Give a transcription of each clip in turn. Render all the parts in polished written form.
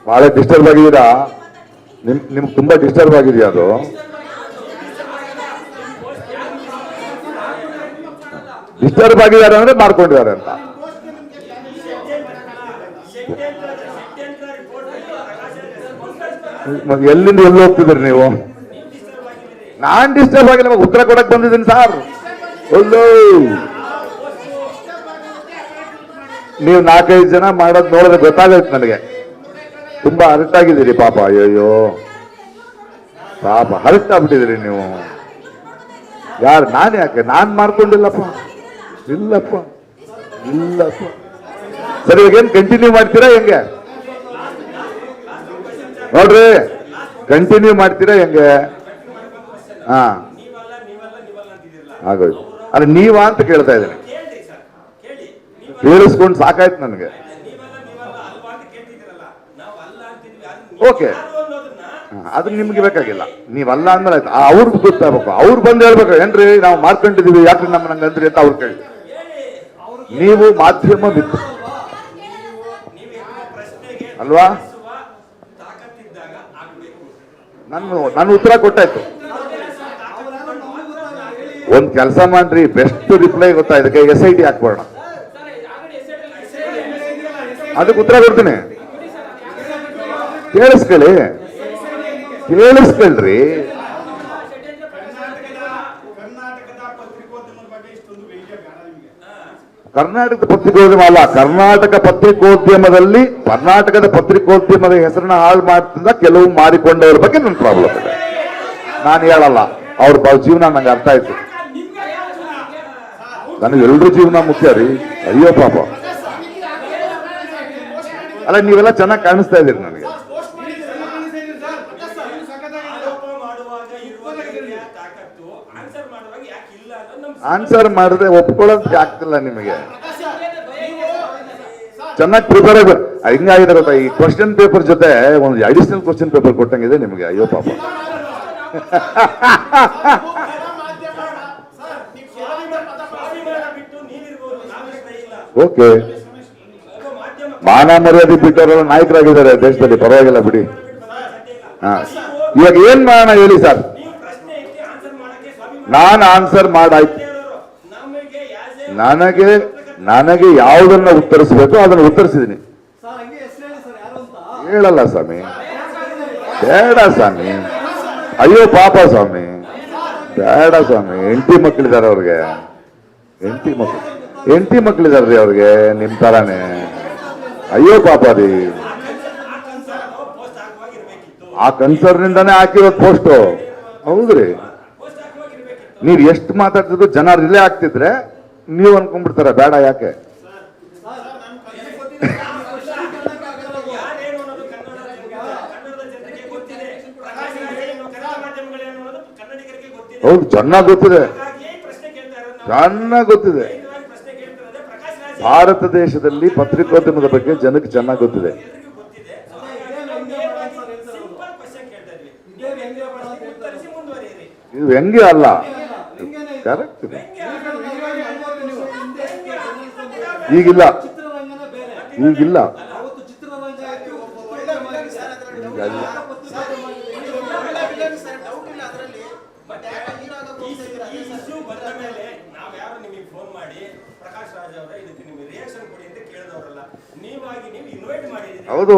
ಬಹಳ ಡಿಸ್ಟರ್ಬ್ ಆಗಿದ್ದೀರಾ? ನಿಮ್ಗೆ ತುಂಬಾ ಡಿಸ್ಟರ್ಬ್ ಆಗಿದೆಯಾ? ಅದು ಡಿಸ್ಟರ್ಬ್ ಆಗಿದ್ದಾರೆ ಅಂದ್ರೆ ಮಾಡ್ಕೊಂಡಿದ್ದಾರೆ ಅಂತ. ಎಲ್ಲಿಂದ ಎಲ್ಲಿ ಹೋಗ್ತಿದ್ರಿ ನೀವು? ನಾನ್ ಡಿಸ್ಟರ್ಬ್ ಆಗಿ ನಿಮಗೆ ಉತ್ತರ ಕೊಡಕ್ ಬಂದಿದ್ದೀನಿ ಸರ್. ನೀವು 4-5 ಜನ ಮಾಡೋದು ನೋಡಿದ್ರೆ ಗೊತ್ತಾಗೈತೆ ನನಗೆ. ತುಂಬಾ ಹರ್ಟ್ ಆಗಿದ್ದೀರಿ ಪಾಪ. ಅಯ್ಯೋ ಪಾಪ ಹರ್ಟ್ ಆಗ್ಬಿಟ್ಟಿದ್ದೀರಿ ನೀವು. ಯಾರು? ನಾನು ಯಾಕೆ? ನಾನ್ ಮಾಡ್ಕೊಂಡಿಲ್ಲಪ್ಪ. ಇಲ್ಲಪ್ಪ ಇಲ್ಲಪ್ಪ. ಸರಿ, ಇವಾಗೇನ್ ಕಂಟಿನ್ಯೂ ಮಾಡ್ತೀರಾ ಹೆಂಗೆ? ನೋಡ್ರಿ, ಕಂಟಿನ್ಯೂ ಮಾಡ್ತೀರಾ ಹೆಂಗೆ? ಹಾ ಆಗೋಯ್ತು. ಅಲ್ಲ, ನೀವಾ ಅಂತ ಕೇಳ್ತಾ ಇದ್ದೀನಿ. ಕೇಳಿಸ್ಕೊಂಡು ಸಾಕಾಯ್ತು ನನಗೆ. ಓಕೆ, ಅದು ನಿಮ್ಗೆ ಬೇಕಾಗಿಲ್ಲ. ನೀವಲ್ಲ ಅಂದ್ಮೇಲೆ ಆಯ್ತು. ಅವ್ರಿಗೆ ಗೊತ್ತಾಗಬೇಕು. ಅವ್ರು ಬಂದು ಹೇಳ್ಬೇಕು, ಏನ್ರಿ ನಾವು ಮಾಡ್ಕೊಂಡಿದೀವಿ, ಯಾಕ್ರಿ ನಮ್ಮ ನಂಗಂದ್ರಿ ಅಂತ ಅವ್ರು ಕೇಳಿ. ನೀವು ಮಾಧ್ಯಮ ಬಿತ್ತು ಅಲ್ವಾ? ನನ್ನ ಉತ್ತರ ಕೊಟ್ಟಾಯ್ತು. ಒಂದ್ ಕೆಲಸ ಮಾಡ್ರಿ, ಬೆಸ್ಟ್ ರಿಪ್ಲೈ ಗೊತ್ತಾ ಇದಕ್ಕೆ? SIT ಹಾಕ್ಬೋಣ. ಅದಕ್ಕೆ ಉತ್ತರ ಕೊಡ್ತೀನಿ. ಕೇಳಿಸ್ಕೊಳ್ಳಿ. ಕರ್ನಾಟಕದ ಪತ್ರಿಕೋದ್ಯಮ ಅಲ್ಲ, ಕರ್ನಾಟಕದ ಪತ್ರಿಕೋದ್ಯಮದ ಹೆಸರನ್ನ ಹಾಳು ಮಾಡ್ತಿದ್ದ ಕೆಲವು ಮಾರಿಕೊಂಡವ್ರ ಬಗ್ಗೆ ನನ್ನ ಪ್ರಾಬ್ಲಮ್ ಇದೆ. ನಾನು ಹೇಳಲ್ಲ, ಅವ್ರ ಜೀವನ ನಂಗೆ ಅರ್ಥ ಆಯ್ತು. ನನಗೆ ಎಲ್ರ ಜೀವನ ಮುಖ್ಯ ರೀ. ಅಯ್ಯೋ ಪಾಪ. ಅಲ್ಲ, ನೀವೆಲ್ಲ ಚೆನ್ನಾಗಿ ಕಾಣಿಸ್ತಾ ಇದ್ದೀರಿ ನನಗೆ. ಆನ್ಸರ್ ಮಾಡಿದ್ರೆ ಒಪ್ಕೊಳ್ಳೋದಕ್ಕೆ ಆಗ್ತಿಲ್ಲ ನಿಮಗೆ. ಚೆನ್ನಾಗಿ ಪ್ರಿಪೇರ್ ಆಗಿ ಹಿಂಗಾಗಿದೆ ಗೊತ್ತಾ? ಈ ಕ್ವಶನ್ ಪೇಪರ್ ಜೊತೆ ಒಂದು ಅಡಿಷನಲ್ ಕ್ವಶನ್ ಪೇಪರ್ ಕೊಟ್ಟಂಗಿದೆ ನಿಮಗೆ. ಅಯ್ಯೋ ಪಾಪ. ಓಕೆ, ಮಾನ ಮರ್ಯಾದೆ ಬಿಟ್ಟವರೆಲ್ಲ ನಾಯಕರಾಗಿದ್ದಾರೆ ದೇಶದಲ್ಲಿ, ಪರವಾಗಿಲ್ಲ ಬಿಡಿ. ಹಾ, ಇವಾಗ ಏನ್ ಮಾಡೋಣ ಹೇಳಿ ಸರ್? ನಾನು ಆನ್ಸರ್ ಮಾಡಾಯ್ತು. ನನಗೆ ಯಾವುದನ್ನ ಉತ್ತರಿಸಬೇಕು ಅದನ್ನು ಉತ್ತರಿಸಿದ್ದೀನಿ. ಹೇಳಲ್ಲ ಸ್ವಾಮಿ, ಬೇಡ ಸ್ವಾಮಿ. ಅಯ್ಯೋ ಪಾಪ ಸ್ವಾಮಿ, ಬೇಡ ಸ್ವಾಮಿ. ಹೆಂಡತಿ ಮಕ್ಕಳಿದ್ದಾರೆ ಅವ್ರಿಗೆ. ಹೆಂಡತಿ ಮಕ್ಕಳಿದಾರ್ರಿ ಅವ್ರಿಗೆ, ನಿಮ್ ತರಾನೇ. ಅಯ್ಯೋ ಪಾಪ ರೀ. ಆ ಕನ್ಸರ್ನಿಂದಾನೇ ಹಾಕಿರೋದು ಪೋಸ್ಟು. ಹೌದ್ರಿ, ನೀವ್ ಎಷ್ಟು ಮಾತಾಡ್ತಿದ್ರು ಜನ ರಿಲೇ ಆಗ್ತಿದ್ರೆ ನೀವು ಅನ್ಕೊಂಡ್ಬಿಡ್ತಾರ ಬೇಡ ಯಾಕೆ. ಹೌದು, ಚೆನ್ನಾಗಿ ಗೊತ್ತಿದೆ. ಭಾರತ ದೇಶದಲ್ಲಿ ಪತ್ರಿಕೋದ್ಯಮದ ಬಗ್ಗೆ ಜನಕ್ಕೆ ಚೆನ್ನಾಗಿ ಗೊತ್ತಿದೆ. ಇದು ವ್ಯಂಗ್ಯ ಅಲ್ಲ, ಕರೆಕ್ಟ್. ಈಗಿಲ್ಲ. ಹೌದು,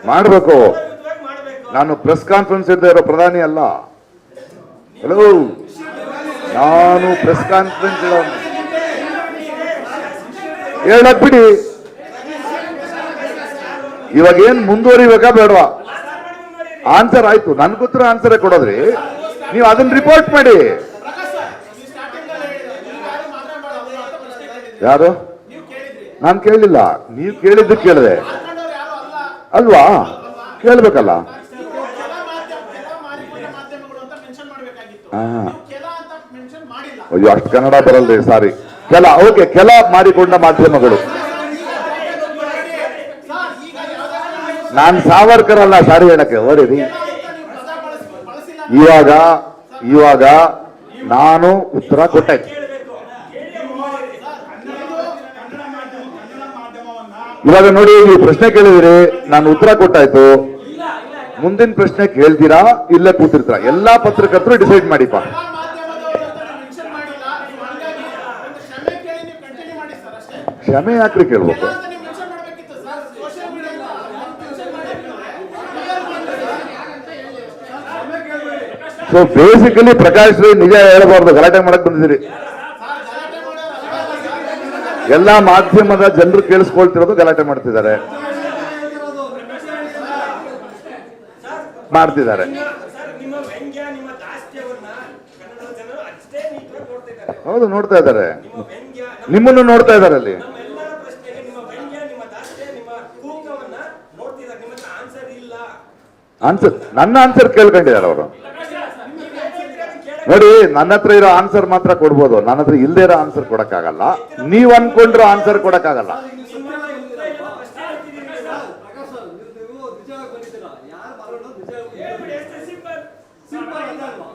ಮಾಡಬೇಕು. ನಾನು ಪ್ರೆಸ್ ಕಾನ್ಫರೆನ್ಸ್ ಇದ್ದ ಇರೋ ಪ್ರಧಾನಿ ಅಲ್ಲ. ಹಲೋ, ನಾನು ಪ್ರೆಸ್ ಕಾನ್ಫರೆನ್ಸ್ ಹೇಳಕ್ ಬಿಡಿ. ಇವಾಗ ಏನ್ ಮುಂದುವರಿಬೇಕಾ ಬೇಡವಾ? ಆನ್ಸರ್ ಆಯ್ತು, ನನ್ ಗೊತ್ತಿರೋ ಆನ್ಸರೇ ಕೊಡೋದ್ರಿ. ನೀವು ಅದನ್ನ ರಿಪೋರ್ಟ್ ಮಾಡಿ. ಯಾರು? ನಾನು ಕೇಳಿಲ್ಲ. ನೀವು ಕೇಳಿದ್ದು ಕೇಳಿದೆ ಅಲ್ವಾ? ಕೇಳ್ಬೇಕಲ್ಲ. ಅಯ್ಯೋ, ಅಷ್ಟು ಕನ್ನಡ ಬರಲ್ರಿ, ಸಾರಿ. ಕೆಲ ಮಾಡಿಕೊಂಡ ಮಾಧ್ಯಮಗಳು. ನಾನು ಸಾವರ್ಕರ್ ಅಲ್ಲ, ಸಾರಿ ಹೇಳಕ್ಕೆ ಓದಿರಿ. ಇವಾಗ ನಾನು ಉತ್ತರ ಕೊಟ್ಟಾಯ್ತು. ಇವಾಗ ನೋಡಿ ನೀವು ಪ್ರಶ್ನೆ ಕೇಳಿದಿರಿ, ನಾನು ಉತ್ತರ ಕೊಟ್ಟಾಯ್ತು. ಮುಂದಿನ ಪ್ರಶ್ನೆ ಕೇಳ್ತೀರಾ ಇಲ್ಲೇ ಕೂತಿರ್ತೀರಾ? ಎಲ್ಲಾ ಪತ್ರಕರ್ತರು ಡಿಸೈಡ್ ಮಾಡಿಪ್ಪ. ಕ್ಷಮೆ ಯಾಕ್ರಿ ಕೇಳ್ಬೇಕು? ಸೊ ಬೇಸಿಕಲಿ ಪ್ರಕಾಶ್ ರೈ ನಿಜ ಹೇಳಬಾರ್ದು, ಗಲಾಟೆ ಮಾಡಕ್ ಬಂದಿದ್ದೀರಿ. ಎಲ್ಲಾ ಮಾಧ್ಯಮದ ಜನರು ಕೇಳಿಸ್ಕೊಳ್ತಿರೋದು ಗಲಾಟೆ ಮಾಡ್ತಿದ್ದಾರೆ. ಹೌದು, ನೋಡ್ತಾ ಇದ್ದಾರೆ, ನಿಮ್ಮನ್ನು ನೋಡ್ತಾ ಇದ್ದಾರೆ ಅಲ್ಲಿ. ಆನ್ಸರ್, ನನ್ನ ಆನ್ಸರ್ ಕೇಳ್ಕೊಂಡಿದ್ದಾರೆ ಅವರು. ನೋಡಿ, ನನ್ನ ಹತ್ರ ಇರೋ ಆನ್ಸರ್ ಮಾತ್ರ ಕೊಡ್ಬೋದು, ನನ್ನ ಹತ್ರ ಇಲ್ಲದೆ ಇರೋ ಆನ್ಸರ್ ಕೊಡಕ್ಕಾಗಲ್ಲ. ನೀವ್ ಅನ್ಕೊಂಡ್ರು ಆನ್ಸರ್ ಕೊಡಕ್ಕಾಗಲ್ಲ.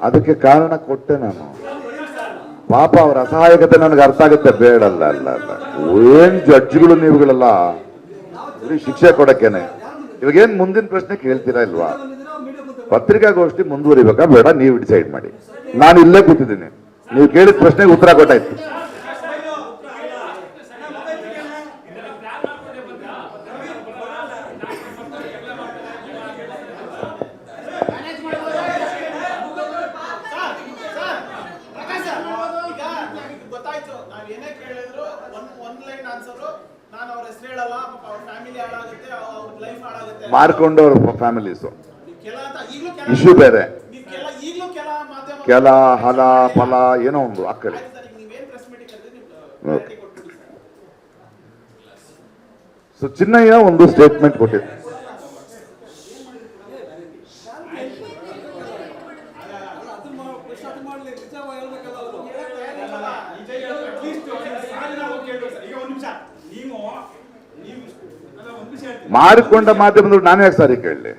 ಅದಕ್ಕೆ ಕಾರಣ ಕೊಟ್ಟೆ ನಾನು. ಪಾಪ ಅವರ ಅಸಹಾಯಕತೆ ನನಗೆ ಅರ್ಥ ಆಗುತ್ತೆ. ಬೇಡಲ್ಲ, ಅಲ್ಲ ಅಲ್ಲ, ಏನ್ ಜಡ್ಜ್ಗಳು ನೀವುಗಳೆಲ್ಲ ಶಿಕ್ಷೆ ಕೊಡಕ್ಕೇನೆ. ಇವಾಗೇನ್ ಮುಂದಿನ ಪ್ರಶ್ನೆ ಕೇಳ್ತೀರಾ ಇಲ್ವಾ? ಪತ್ರಿಕಾಗೋಷ್ಠಿ ಮುಂದುವರಿಬೇಕಾ ಬೇಡ ನೀವು ಡಿಸೈಡ್ ಮಾಡಿ. ನಾನು ಇಲ್ಲೇ ಕೂತಿದ್ದೀನಿ, ನೀವು ಕೇಳಿದ ಪ್ರಶ್ನೆಗೆ ಉತ್ತರ ಕೊಟ್ಟಾಯ್ತು. ಮಾರ್ಕೊಂಡು ಅವ್ರ ಫ್ಯಾಮಿಲೀಸು ಇಶ್ಯೂ ಬೇರೆ, ಕೆಲ ಹಲ ಫಲ ಏನೋ ಒಂದು ಅಕ್ಕಡಿ. ಸೊ ಚಿನ್ನಯ್ಯ ಒಂದು ಸ್ಟೇಟ್ಮೆಂಟ್ ಕೊಟ್ಟಿದ್ದೆ. ಮಾರಿಕೊಂಡ ಮಾಧ್ಯಮದವ್ರು ನಾನು ಯಾಕೆ ಸಾರಿ ಕೇಳಲಿ?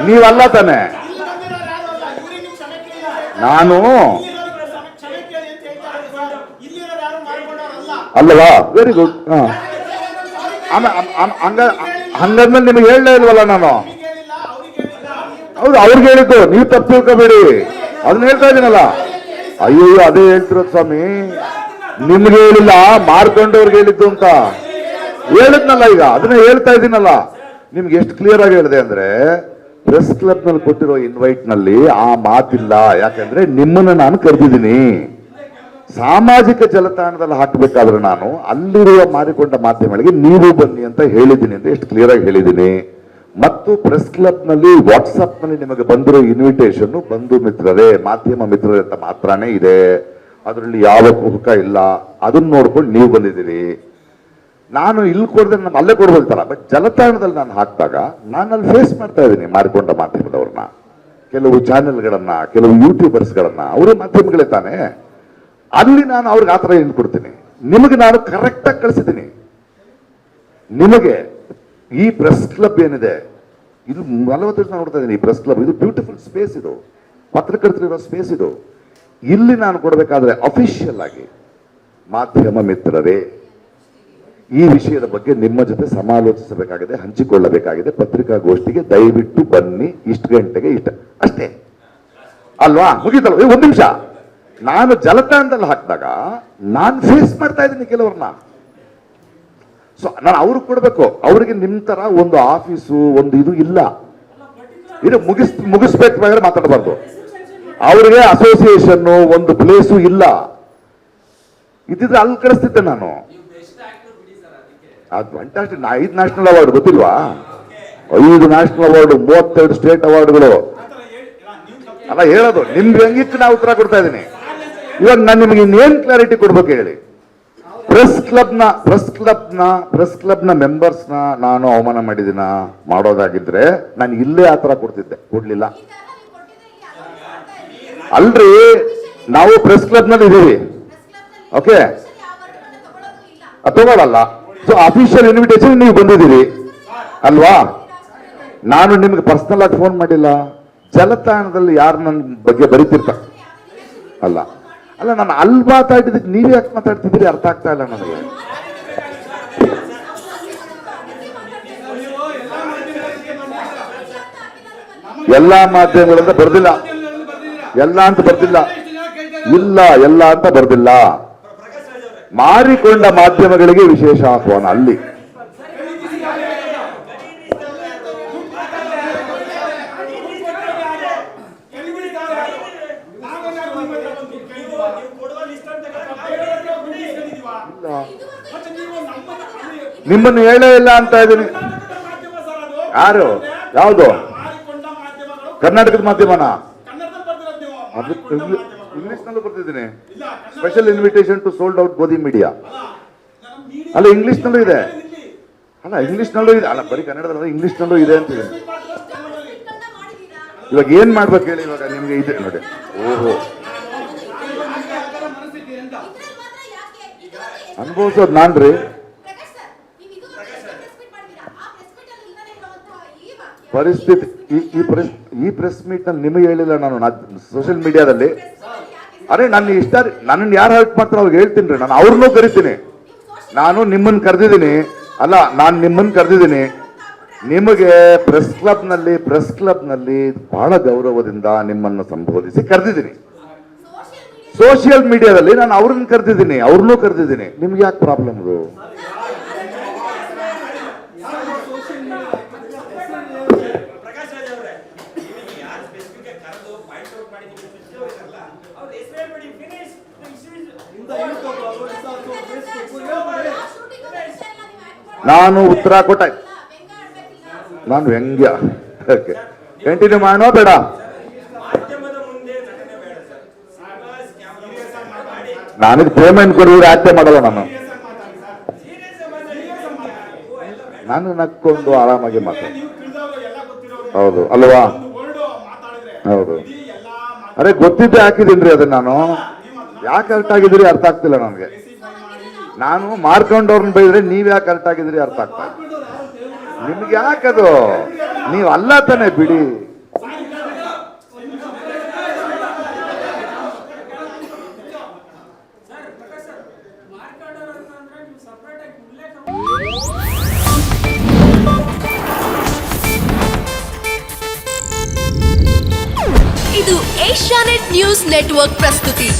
ನೀವಲ್ಲ ತಾನೆ? ನಾನು ಅಲ್ಲವಾ? Very good. ಹಂಗಂದ್ಮೇಲೆ ನಿಮಗೆ ಹೇಳಲೇ ಇಲ್ವಲ್ಲ ನಾನು? ಹೌದು, ಅವ್ರಿಗೆ ಹೇಳಿದ್ದು, ನೀವು ತಪ್ಪು ತಿಳ್ಕೋಬೇಡಿ, ಅದನ್ನ ಹೇಳ್ತಾ ಇದ್ದೀನಲ್ಲ. ಅಯ್ಯೋ, ಅದೇ ಹೇಳ್ತಿರೋದು ಸ್ವಾಮಿ, ನಿಮ್ಗೆ ಹೇಳಿಲ್ಲ, ಮಾರ್ಕೊಂಡವ್ರಿಗೆ ಹೇಳಿದ್ದು ಅಂತ ಹೇಳಿದ್ನಲ್ಲ. ಈಗ ಅದನ್ನ ಹೇಳ್ತಾ ಇದ್ದೀನಲ್ಲ. ನಿಮ್ಗೆ ಎಷ್ಟು ಕ್ಲಿಯರ್ ಆಗಿ ಹೇಳಿದೆ ಅಂದ್ರೆ, ಪ್ರೆಸ್ ಕ್ಲಬ್ ನಲ್ಲಿ ಕೊಟ್ಟಿರೋ ಇನ್ವೈಟ್ ನಲ್ಲಿ ಆ ಮಾತಿಲ್ಲ. ಯಾಕಂದ್ರೆ ನಿಮ್ಮನ್ನ ನಾನು ಕರೆದಿದ್ದೀನಿ. ಸಾಮಾಜಿಕ ಜಾಲತಾಣದಲ್ಲಿ ಹಾಕಬೇಕಾದ್ರೆ ನಾನು ಅಲ್ಲಿರುವ ಮಾರಿಕೊಂಡ ಮಾಧ್ಯಮಗಳಿಗೆ ನೀವು ಬನ್ನಿ ಅಂತ ಹೇಳಿದ್ದೀನಿ ಅಂತ ಎಷ್ಟು ಕ್ಲಿಯರ್ ಆಗಿ ಹೇಳಿದ್ದೀನಿ. ಮತ್ತು ಪ್ರೆಸ್ ಕ್ಲಬ್ ನಲ್ಲಿ ವಾಟ್ಸಪ್ ನಲ್ಲಿ ನಿಮಗೆ ಬಂದಿರೋ ಇನ್ವಿಟೇಷನ್ ಬಂಧು ಮಿತ್ರರೇ, ಮಾಧ್ಯಮ ಮಿತ್ರರೇ ಅಂತ ಮಾತ್ರನೇ ಇದೆ. ಅದರಲ್ಲಿ ಯಾವ ಕುಹುಕ ಇಲ್ಲ. ಅದನ್ನ ನೋಡ್ಕೊಂಡು ನೀವು ಬಂದಿದ್ದೀರಿ. ನಾನು ಇಲ್ಲಿ ಕೊಡದೆ ನಾನು ಅಲ್ಲೇ ಕೊಡ್ಬೋದಲ್ಲ. ಬಟ್ ಜಾಲತಾಣದಲ್ಲಿ ನಾನು ಹಾಕಿದಾಗ ನಾನು ಅಲ್ಲಿ ಫೇಸ್ ಮಾಡ್ತಾ ಇದ್ದೀನಿ ಮಾರಿಕೊಂಡ ಮಾಧ್ಯಮದವ್ರನ್ನ, ಕೆಲವು ಚಾನೆಲ್ಗಳನ್ನ, ಕೆಲವು ಯೂಟ್ಯೂಬರ್ಸ್ಗಳನ್ನ. ಅವರು ಮಾಧ್ಯಮಗಳೇ ತಾನೆ. ಅಲ್ಲಿ ನಾನು ಅವ್ರಿಗೆ ಆ ಥರ ಏನು ಕೊಡ್ತೀನಿ. ನಿಮಗೆ ನಾನು ಕರೆಕ್ಟಾಗಿ ಕಳಿಸಿದ್ದೀನಿ. ನಿಮಗೆ ಈ ಪ್ರೆಸ್ ಕ್ಲಬ್ ಏನಿದೆ, ಇದು 40 ವರ್ಷ ನೋಡ್ತಾ ಇದ್ದೀನಿ. ಈ ಪ್ರೆಸ್ ಕ್ಲಬ್ ಇದು ಬ್ಯೂಟಿಫುಲ್ ಸ್ಪೇಸ್, ಇದು ಪತ್ರಕರ್ತರಿರೋ ಸ್ಪೇಸ್. ಇದು ಇಲ್ಲಿ ನಾನು ಕೊಡಬೇಕಾದ್ರೆ ಅಫಿಷಿಯಲ್ ಆಗಿ, ಮಾಧ್ಯಮ ಮಿತ್ರರೇ, ಈ ವಿಷಯದ ಬಗ್ಗೆ ನಿಮ್ಮ ಜೊತೆ ಸಮಾಲೋಚಿಸಬೇಕಾಗಿದೆ, ಹಂಚಿಕೊಳ್ಳಬೇಕಾಗಿದೆ. ಪತ್ರಿಕಾಗೋಷ್ಠಿಗೆ ದಯವಿಟ್ಟು ಬನ್ನಿ, ಇಷ್ಟು ಗಂಟೆಗೆ ಇಷ್ಟ ಅಷ್ಟೇ ಅಲ್ವಾ? ಮುಗೀತಲ್ವ? ಒಂದು ನಿಮಿಷ. ನಾನು ಜಾಲತಾಣದಲ್ಲಿ ಹಾಕಿದಾಗ ನಾನು ಫೇಸ್ ಮಾಡ್ತಾ ಇದ್ದೀನಿ ಕೆಲವ್ರನ್ನ. ಸೊ ನಾನು ಅವ್ರಿಗೆ ಕೊಡ್ಬೇಕು. ಅವ್ರಿಗೆ ನಿಮ್ ತರ ಒಂದು ಆಫೀಸು, ಒಂದು ಇದು ಇಲ್ಲ. ಇದು ಮುಗಿಸ್ಬೇಕಾದ್ರೆ ಮಾತಾಡಬಾರ್ದು. ಅವ್ರಿಗೆ ಅಸೋಸಿಯೇಷನ್, ಒಂದು ಪ್ಲೇಸು ಇಲ್ಲ. ಇದ್ದಿದ್ರೆ ಅಲ್ಲಿ ಕಳಿಸ್ತಿದ್ದೆ ನಾನು. ಅದು ಫಂಟಾಸ್ಟಿಕ್. 5 ನ್ಯಾಷನಲ್ ಅವಾರ್ಡ್ ಗೊತ್ತಿಲ್ವಾ? 5 ನ್ಯಾಷನಲ್ ಅವಾರ್ಡ್, 32 ಸ್ಟೇಟ್ ಅವಾರ್ಡ್ಗಳು. ಅಲ್ಲ ಹೇಳೋದು, ನಿಮ್ಗೆ ಹೆಂಗಿತ್ತು ನಾ ಉತ್ತರ ಕೊಡ್ತಾ ಇದ್ದೀನಿ. ಇವಾಗ ನಾನು ನಿಮಗೆ ಇನ್ನೇನ್ ಕ್ಲಾರಿಟಿ ಕೊಡ್ಬೇಕು ಹೇಳಿ? ಪ್ರೆಸ್ ಕ್ಲಬ್ನ ಮೆಂಬರ್ಸ್ನ ನಾನು ಅವಮಾನ ಮಾಡಿದಿನ ಮಾಡೋದಾಗಿದ್ರೆ ನಾನು ಇಲ್ಲೇ ಆ ಥರ ಕೊಡ್ತಿದ್ದೆ. ಕೊಡ್ಲಿಲ್ಲ ಅಲ್ರಿ. ನಾವು ಪ್ರೆಸ್ ಕ್ಲಬ್ ನಲ್ಲಿ ಇದೀವಿ, ಓಕೆ? ತಗೊಳ್ಳಲ್ಲ. ಸೊ ಅಫಿಷಿಯಲ್ ಇನ್ವಿಟೇಷನ್ ನೀವು ಬಂದಿದ್ದೀರಿ ಅಲ್ವಾ? ನಾನು ನಿಮ್ಗೆ ಪರ್ಸನಲ್ ಆಗಿ ಫೋನ್ ಮಾಡಿಲ್ಲ. ಜಾಲತಾಣದಲ್ಲಿ ಯಾರು ನನ್ನ ಬಗ್ಗೆ ಬರೀತಿರ್ತ ಅಲ್ಲ, ಅಲ್ಲ ನಾನು ಅಲ್ಲಿ ಮಾತಾಡಿದಕ್ಕೆ ನೀವ್ ಯಾಕೆ ಮಾತಾಡ್ತಿದ್ದೀರಿ ಅರ್ಥ ಆಗ್ತಾ ಇಲ್ಲ ನನಗೆ. ಎಲ್ಲಾ ಮಾಧ್ಯಮಗಳಿಂದ ಬರ್ದಿಲ್ಲ, ಎಲ್ಲ ಅಂತ ಬರ್ದಿಲ್ಲ, ಇಲ್ಲ ಎಲ್ಲ ಅಂತ ಬರ್ದಿಲ್ಲ. ಮಾರಿಕೊಂಡ ಮಾಧ್ಯಮಗಳಿಗೆ ವಿಶೇಷ ಆಹ್ವಾನ ಅಲ್ಲಿ. ನಿಮ್ಮನ್ನು ಹೇಳೇ ಇಲ್ಲ ಅಂತ ಇದ್ದೀನಿ. ಯಾರು? ಯಾವುದು? ಕರ್ನಾಟಕದ ಮಾಧ್ಯಮನ? ಇಂಗ್ಲಿಷ್ ನಲ್ಲೂ ಬರ್ತಿದ್ದೀನಿ. Special invitation to sold out ಗೋಧಿ ಮೀಡಿಯಾ. ಅಲ್ಲ ಇಂಗ್ಲಿಷ್ ನಲ್ಲೂ ಇದೆ. ಅಲ್ಲ ಇಂಗ್ಲಿಷ್ ನಲ್ಲೂ ಇದೆ. ಅಲ್ಲ ಬರೀ ಕನ್ನಡದಲ್ಲ, ಇಂಗ್ಲಿಷ್ ನಲ್ಲೂ ಇದೆ ಅಂತಿದೆ. ಇವಾಗ ಏನ್ ಮಾಡ್ಬೇಕು ಹೇಳಿ? ಇವಾಗ ನಿಮ್ಗೆ ಇದೆ ನೋಡಿ. ಓಹೋ, ಅನುಭವಿಸೋದು ನಾನ್ರಿ. ಪರಿಸ್ಥಿತಿ ಈ ಪ್ರೆಸ್ ಮೀಟ್ ನಲ್ಲಿ ನಿಮಗೆ ಹೇಳಿಲ್ಲ ನಾನು, ಸೋಷಿಯಲ್ ಮೀಡಿಯಾದಲ್ಲಿ. ಅರೆ ನನ್ನ ಇಷ್ಟ, ನನ್ನನ್ನು ಯಾರು ಹರ್ಟ್ ಮಾಡ್ತಾರೆ ಅವ್ರಿಗೆ ಹೇಳ್ತೀನಿ ರೀ. ನಾನು ಅವ್ರನ್ನೂ ಕರಿತೀನಿ. ನಾನು ನಿಮ್ಮನ್ನು ಕರೆದಿದ್ದೀನಿ. ಅಲ್ಲ, ನಾನು ನಿಮ್ಮನ್ನು ಕರೆದಿದ್ದೀನಿ. ನಿಮಗೆ ಪ್ರೆಸ್ ಕ್ಲಬ್ನಲ್ಲಿ ಬಹಳ ಗೌರವದಿಂದ ನಿಮ್ಮನ್ನು ಸಂಬೋಧಿಸಿ ಕರೆದಿದ್ದೀನಿ. ಸೋಷಿಯಲ್ ಮೀಡಿಯಾದಲ್ಲಿ ನಾನು ಅವ್ರನ್ನ ಕರೆದಿದ್ದೀನಿ, ಅವ್ರನ್ನೂ ಕರೆದಿದ್ದೀನಿ. ನಿಮ್ಗೆ ಯಾಕೆ ಪ್ರಾಬ್ಲಮ್ ಅದು? ನಾನು ಉತ್ತರ ಕೊಟ್ಟ. ನಾನು ವ್ಯಂಗ್ಯ ಕಂಟಿನ್ಯೂ ಮಾಡೋ ಬೇಡ? ನನಗೆ ಪೇಮೆಂಟ್ ಕೊಡುವುದು ಆಯ್ಕೆ ಮಾಡಲ್ಲ. ನಾನು ನಕ್ಕೊಂಡು ಆರಾಮಾಗಿ ಮಾತಾಡ. ಹೌದು ಅಲ್ವಾ? ಹೌದು. ಅರೆ ಗೊತ್ತಿದ್ದೆ ಹಾಕಿದೀನಿ ಅದನ್ನ. ನಾನು ಯಾಕೆ ಕರೆಕ್ಟ್ ಆಗಿದ್ದೀರಿ ಅರ್ಥ ಆಗ್ತಿಲ್ಲ ನನಗೆ. ನಾನು ಮಾರ್ಕೊಂಡವ್ರನ್ನ ಬೈದ್ರೆ ನೀವ್ ಯಾಕೆ ಕರೆಕ್ಟ್ ಆಗಿದ್ದೀರಿ ಅರ್ಥ ಆಗ್ತಾ ಇಲ್ಲ. ನಿಮ್ಗೆ ಯಾಕದು? ನೀವು ಅಲ್ಲ ತಾನೆ, ಬಿಡಿ. ಇದು ಏಷ್ಯಾನೆಟ್ ನ್ಯೂಸ್ ನೆಟ್ವರ್ಕ್ ಪ್ರಸ್ತುತಿ.